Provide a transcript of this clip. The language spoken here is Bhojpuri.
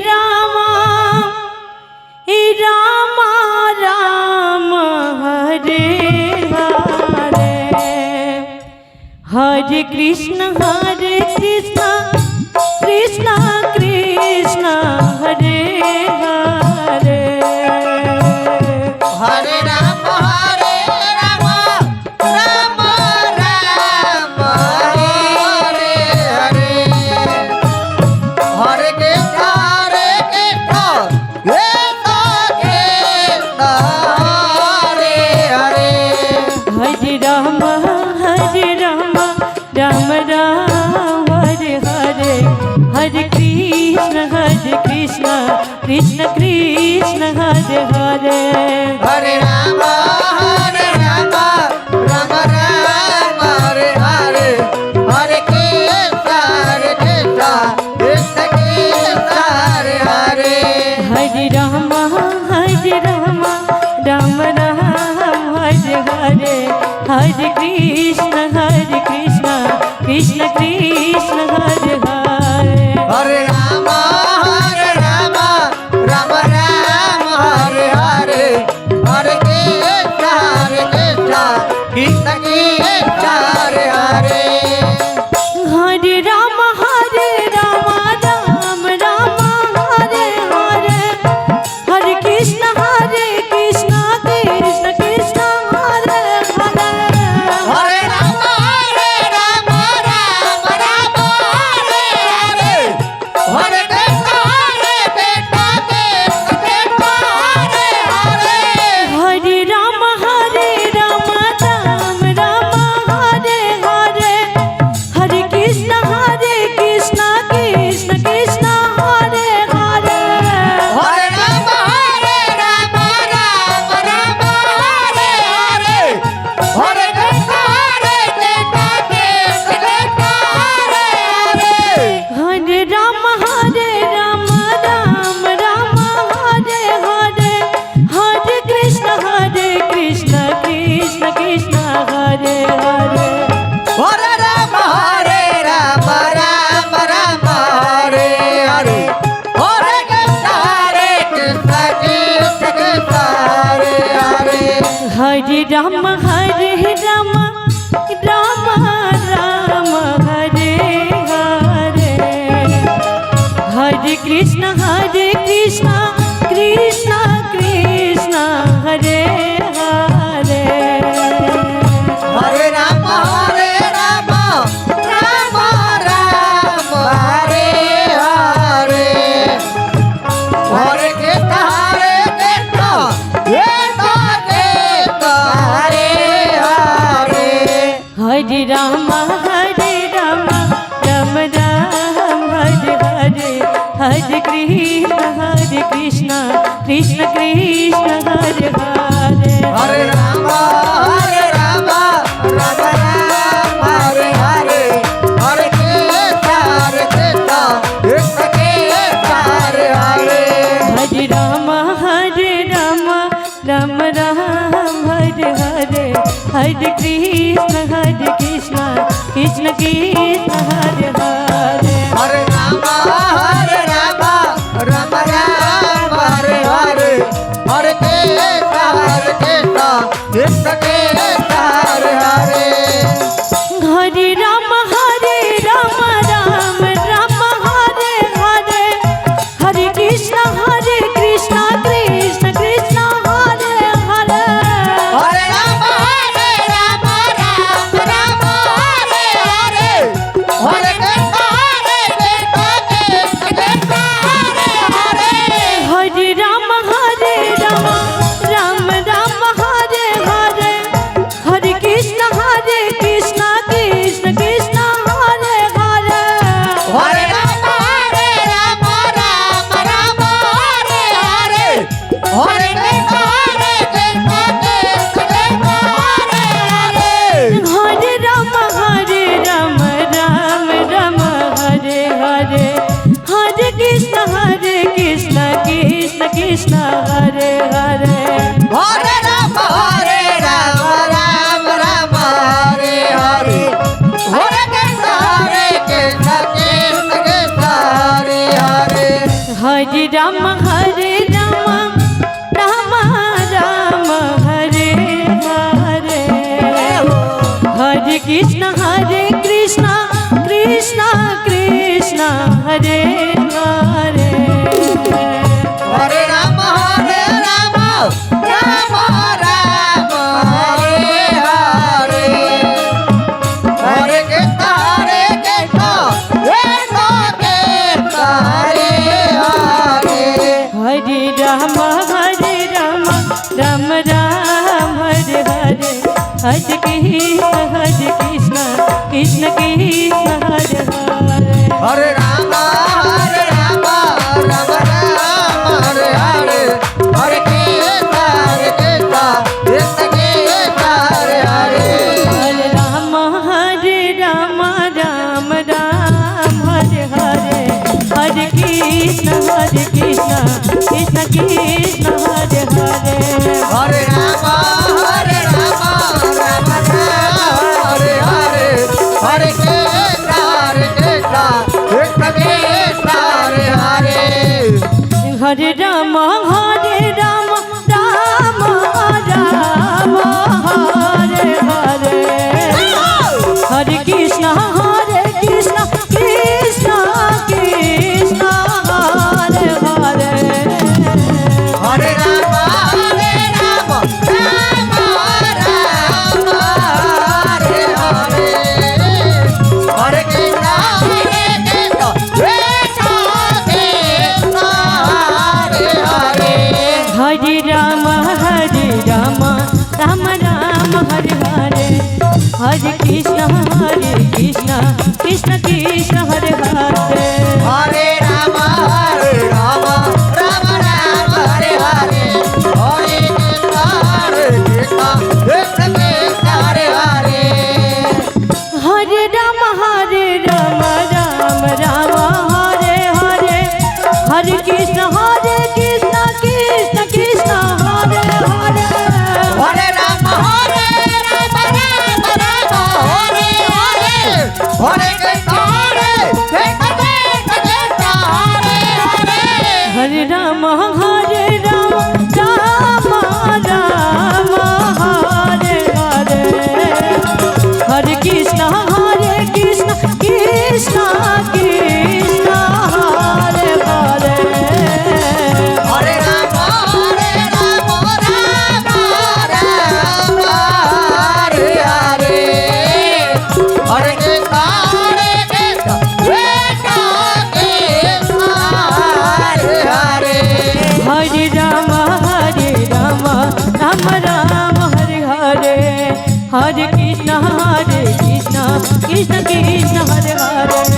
राम राम राम हरे हरे हरे कृष्ण कृष्ण कृष्ण हरे हरे हरे राम राम राम हरे हरे हरे कृष्ण हरे हरे हरे राम राम राम हरे हरे हरे कृष्ण कृष्ण कृष्ण हरे हरे हरे राम राम राम हरे हरे हरे कृष्ण कृष्ण कृष्ण हरे हरे हरे राम राम राम हरे हरे हरे कृष्ण कृष्ण कृष्ण हरे हरे हरे राम राम राम हरे हरे हरे कृष्ण कृष्ण कृष्ण हरे हरे हरे राम राम राम हरे हरे हरे कृष्ण कृष्ण कृष्ण हरे हरे हरे राम राम राम हरे हरे हरे कृष्ण कृष्ण हरे हरे हरे राम राम राम हरे हरे हरे कृष्ण कृष्ण कृष्ण हरे हरे हरे राम राम राम हरे हरे हरे कृष्ण कृष्ण हरे हरे हरे राम राम हरे हरे हरे कृष्ण कृष्ण कृष्ण हरे हरे हरे राम राम हरे हरे हरे कृष्ण कृष्ण कृष्ण हरे हरे हरे राम राम हरे हरे हरे कृष्ण कृष्ण कृष्ण हरे हरे हरे राम राम राम हरे हरे हरे कृष्ण कृष्ण हरे हरे हरे राम राम राम हरे हरे हरे कृष्ण कृष्ण कृष्ण हरे हरे हरे राम राम हरे हरे हरे कृष्ण कृष्ण कृष्ण हरे हरे हरे राम राम हरे हरे हरे कृष्ण कृष्ण कृष्ण हरे हरे हरे राम राम हरे हरे हरे कृष्ण कृष्ण कृष्ण हरे हरे हरे राम राम हरे हरे हरे कृष्ण कृष्ण कृष्ण हरे हरे हरे राम राम हरे हरे हरे कृष्ण कृष्ण हरे हरे हरे राम राम हरे हरे हरे कृष्ण कृष्ण कृष्ण हरे हरे हरे राम राम हरे हरे हरे कृष्ण कृष्ण हरे हरे हरे राम राम हरे हरे हरे कृष्ण कृष्ण हरे हरे हरे राम राम हरे हरे हरे कृष्ण कृष्ण कृष्ण हरे हरे हरे राम राम राम हरे हरे हरे कृष्ण कृष्ण कृष्ण हरे हरे हरे राम राम राम हरे हरे हरे कृष्ण कृष्ण हरे हरे हरे राम राम राम हरे हरे हरे कृष्ण कृष्ण कृष्ण हरे हरे हरे राम राम राम हरे हरे हरे कृष्ण कृष्ण कृष्ण हरे हरे हरे राम राम राम हरे हरे हरे कृष्ण कृष्ण कृष्ण हरे हरे हरे राम राम हरे हरे हरे कृष्ण कृष्ण कृष्ण हरे हरे हरे राम राम राम हरे हरे हरे कृष्ण कृष्ण कृष्ण हरे हरे हरे राम राम हरे हरे हरे कृष्ण कृष्ण कृष्ण हरे हरे हरे राम राम राम हरे हरे हरे कृष्ण कृष्ण कृष्ण हरे हरे हरे राम राम राम हरे हरे हरे कृष्ण कृष्ण कृष्ण हरे हरे हरे राम राम राम हरे हरे हरे कृष्ण कृष्ण कृष्ण हरे हरे हरे राम राम राम हरे हरे हरे कृष्ण कृष्ण कृष्ण हरे हरे हरे राम राम राम हरे हरे हरे कृष्ण कृष्ण कृष्ण हरे हरे हरे राम राम हरे हरे हरे कृष्ण कृष्ण कृष्ण हरे हरे हरे राम राम राम हरे हरे हरे कृष्ण कृष्ण कृष्ण हरे हरे